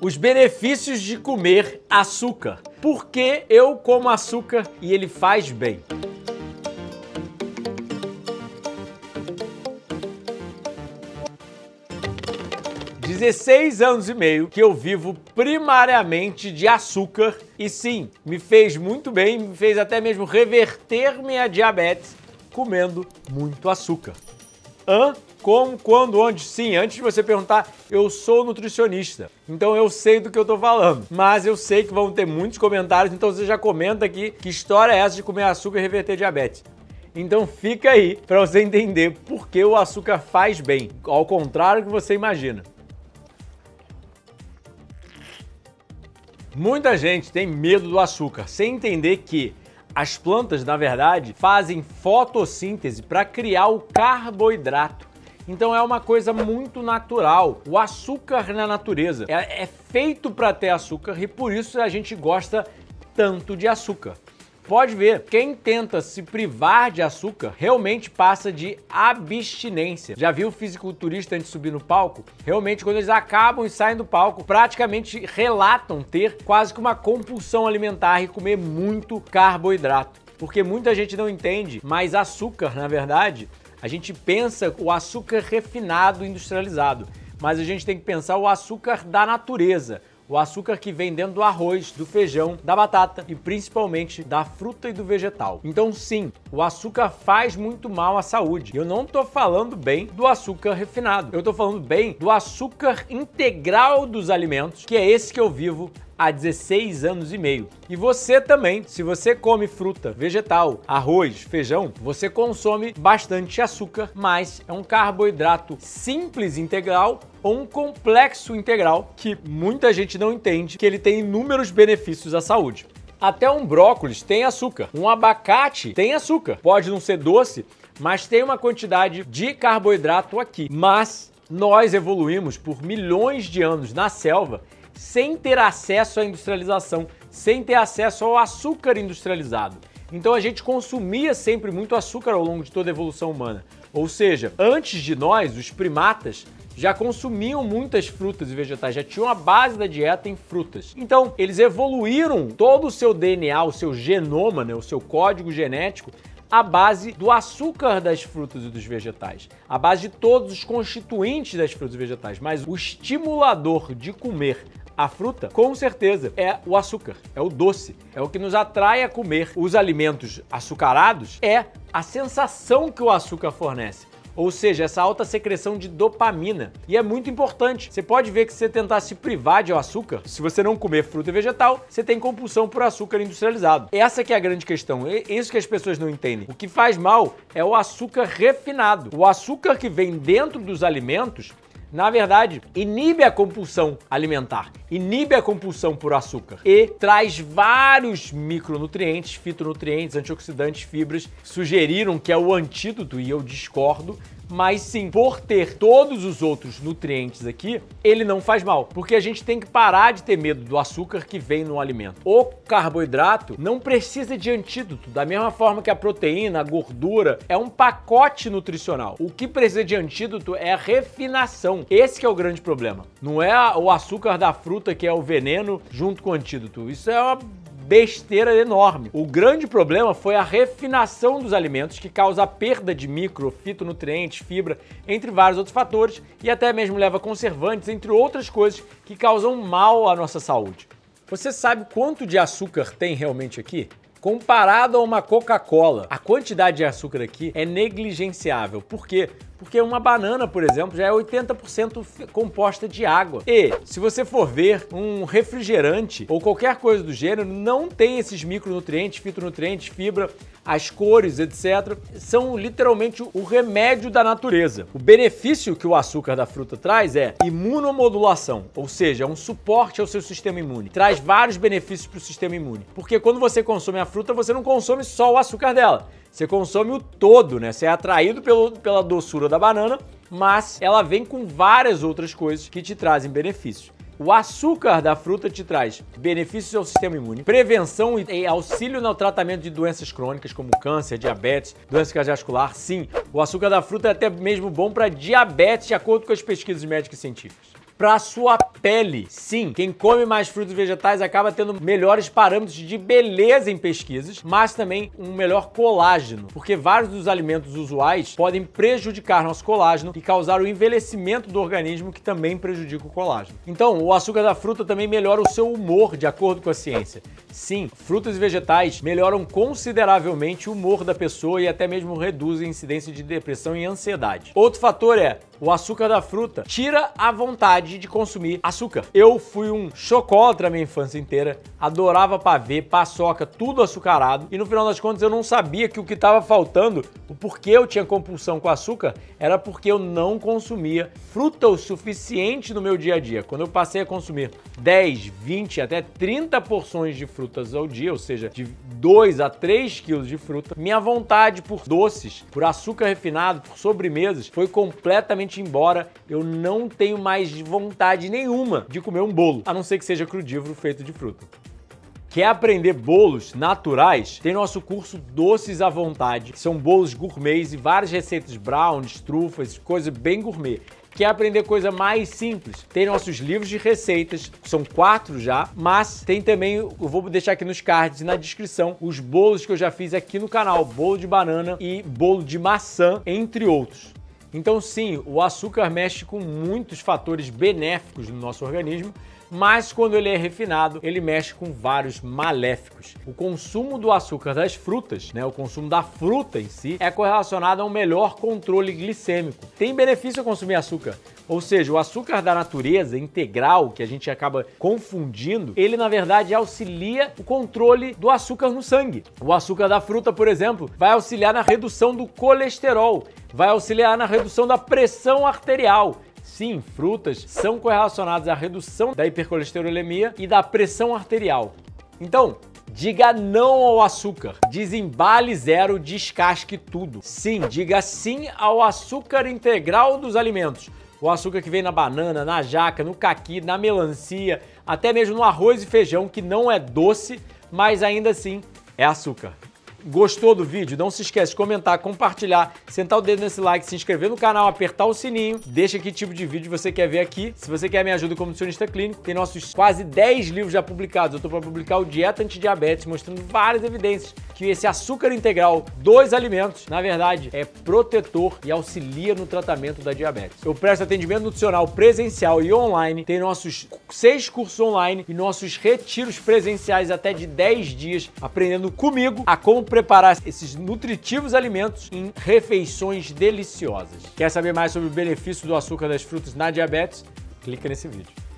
Os benefícios de comer açúcar. Por que eu como açúcar e ele faz bem? Há 16 anos e meio que eu vivo primariamente de açúcar e sim, me fez muito bem, me fez até mesmo reverter minha diabetes comendo muito açúcar. Como, quando, onde? Sim, antes de você perguntar, eu sou nutricionista, então eu sei do que eu tô falando, mas eu sei que vão ter muitos comentários, então você já comenta aqui que história é essa de comer açúcar e reverter diabetes. Então fica aí para você entender por que o açúcar faz bem, ao contrário do que você imagina. Muita gente tem medo do açúcar, sem entender que as plantas, na verdade, fazem fotossíntese para criar o carboidrato. Então é uma coisa muito natural. O açúcar na natureza é feito para ter açúcar e por isso a gente gosta tanto de açúcar. Pode ver, quem tenta se privar de açúcar realmente passa de abstinência. Já viu o fisiculturista antes de subir no palco? Realmente, quando eles acabam e saem do palco, praticamente relatam ter quase que uma compulsão alimentar e comer muito carboidrato. Porque muita gente não entende, mas açúcar, na verdade, a gente pensa o açúcar refinado, industrializado, mas a gente tem que pensar o açúcar da natureza. O açúcar que vem dentro do arroz, do feijão, da batata e principalmente da fruta e do vegetal. Então sim, o açúcar faz muito mal à saúde. Eu não tô falando bem do açúcar refinado. Eu tô falando bem do açúcar integral dos alimentos, que é esse que eu vivo há 16 anos e meio. E você também, se você come fruta, vegetal, arroz, feijão, você consome bastante açúcar, mas é um carboidrato simples integral ou um complexo integral que muita gente não entende que ele tem inúmeros benefícios à saúde. Até um brócolis tem açúcar, um abacate tem açúcar. Pode não ser doce, mas tem uma quantidade de carboidrato aqui. Mas nós evoluímos por milhões de anos na selva sem ter acesso à industrialização, sem ter acesso ao açúcar industrializado. Então a gente consumia sempre muito açúcar ao longo de toda a evolução humana. Ou seja, antes de nós, os primatas, já consumiam muitas frutas e vegetais, já tinham a base da dieta em frutas. Então, eles evoluíram todo o seu DNA, o seu genoma, né, o seu código genético, à base do açúcar das frutas e dos vegetais, à base de todos os constituintes das frutas e vegetais. Mas o estimulador de comer a fruta, com certeza, é o açúcar, é o doce, é o que nos atrai a comer os alimentos açucarados, é a sensação que o açúcar fornece. Ou seja, essa alta secreção de dopamina. E é muito importante. Você pode ver que se você tentar se privar de açúcar, se você não comer fruta e vegetal, você tem compulsão por açúcar industrializado. Essa que é a grande questão. É isso que as pessoas não entendem. O que faz mal é o açúcar refinado. O açúcar que vem dentro dos alimentos, na verdade, inibe a compulsão alimentar, inibe a compulsão por açúcar e traz vários micronutrientes, fitonutrientes, antioxidantes, fibras. Sugeriram que é o antídoto e eu discordo, mas sim, por ter todos os outros nutrientes aqui, ele não faz mal, porque a gente tem que parar de ter medo do açúcar que vem no alimento. O carboidrato não precisa de antídoto, da mesma forma que a proteína, a gordura, é um pacote nutricional. O que precisa de antídoto é a refinação. Esse que é o grande problema. Não é o açúcar da fruta que é o veneno junto com o antídoto. Isso é uma besteira enorme. O grande problema foi a refinação dos alimentos, que causa a perda de micro, fitonutrientes, fibra, entre vários outros fatores, e até mesmo leva conservantes, entre outras coisas que causam mal à nossa saúde. Você sabe quanto de açúcar tem realmente aqui? Comparado a uma Coca-Cola, a quantidade de açúcar aqui é negligenciável. Por quê? Porque uma banana, por exemplo, já é 80% composta de água. E, se você for ver, um refrigerante ou qualquer coisa do gênero não tem esses micronutrientes, fitonutrientes, fibra, as cores, etc. São literalmente o remédio da natureza. O benefício que o açúcar da fruta traz é imunomodulação, ou seja, um suporte ao seu sistema imune. Traz vários benefícios para o sistema imune. Porque quando você consome a fruta, você não consome só o açúcar dela. Você consome o todo, né? Você é atraído pela doçura da banana, mas ela vem com várias outras coisas que te trazem benefícios. O açúcar da fruta te traz benefícios ao sistema imune, prevenção e auxílio no tratamento de doenças crônicas como câncer, diabetes, doença cardiovascular. Sim, o açúcar da fruta é até mesmo bom para diabetes, de acordo com as pesquisas médicas e científicas. para sua pele. Sim, quem come mais frutas e vegetais acaba tendo melhores parâmetros de beleza em pesquisas, mas também um melhor colágeno, porque vários dos alimentos usuais podem prejudicar nosso colágeno e causar o envelhecimento do organismo, que também prejudica o colágeno. Então, o açúcar da fruta também melhora o seu humor, de acordo com a ciência. Sim, frutas e vegetais melhoram consideravelmente o humor da pessoa e até mesmo reduzem a incidência de depressão e ansiedade. Outro fator é o açúcar da fruta tira a vontade de consumir açúcar. Eu fui um chocolatra a minha infância inteira, adorava pavê, paçoca, tudo açucarado, e no final das contas eu não sabia que o que estava faltando, o porquê eu tinha compulsão com açúcar, era porque eu não consumia fruta o suficiente no meu dia a dia. Quando eu passei a consumir 10, 20, até 30 porções de frutas ao dia, ou seja, de 2 a 3 quilos de fruta, minha vontade por doces, por açúcar refinado, por sobremesas, foi completamente embora. Eu não tenho mais vontade nenhuma de comer um bolo, a não ser que seja crudívoro feito de fruta. Quer aprender bolos naturais? Tem nosso curso Doces à Vontade, que são bolos gourmets e várias receitas brownies, trufas, coisa bem gourmet. Quer aprender coisa mais simples? Tem nossos livros de receitas, são 4 já, mas tem também, eu vou deixar aqui nos cards e na descrição, os bolos que eu já fiz aqui no canal, bolo de banana e bolo de maçã, entre outros. Então sim, o açúcar mexe com muitos fatores benéficos no nosso organismo, mas quando ele é refinado, ele mexe com vários maléficos. O consumo do açúcar das frutas, o consumo da fruta em si, é correlacionado a um melhor controle glicêmico. Tem benefício a consumir açúcar, ou seja, o açúcar da natureza integral, que a gente acaba confundindo, ele na verdade auxilia o controle do açúcar no sangue. O açúcar da fruta, por exemplo, vai auxiliar na redução do colesterol, vai auxiliar na redução da pressão arterial. Sim, frutas são correlacionadas à redução da hipercolesterolemia e da pressão arterial. Então, diga não ao açúcar. Desembale zero, descasque tudo. Sim, diga sim ao açúcar integral dos alimentos. O açúcar que vem na banana, na jaca, no caqui, na melancia, até mesmo no arroz e feijão, que não é doce, mas ainda assim é açúcar. Gostou do vídeo? Não se esquece de comentar, compartilhar, sentar o dedo nesse like, se inscrever no canal, apertar o sininho, deixa que tipo de vídeo você quer ver aqui. Se você quer minha ajuda como nutricionista clínico, tem nossos quase 10 livros já publicados. Eu estou para publicar o Dieta Antidiabetes, mostrando várias evidências que esse açúcar integral dos alimentos, na verdade, é protetor e auxilia no tratamento da diabetes. Eu presto atendimento nutricional presencial e online, tem nossos 6 cursos online e nossos retiros presenciais até de 10 dias, aprendendo comigo a como preparar esses nutritivos alimentos em refeições deliciosas. Quer saber mais sobre o benefício do açúcar das frutas na diabetes? Clica nesse vídeo.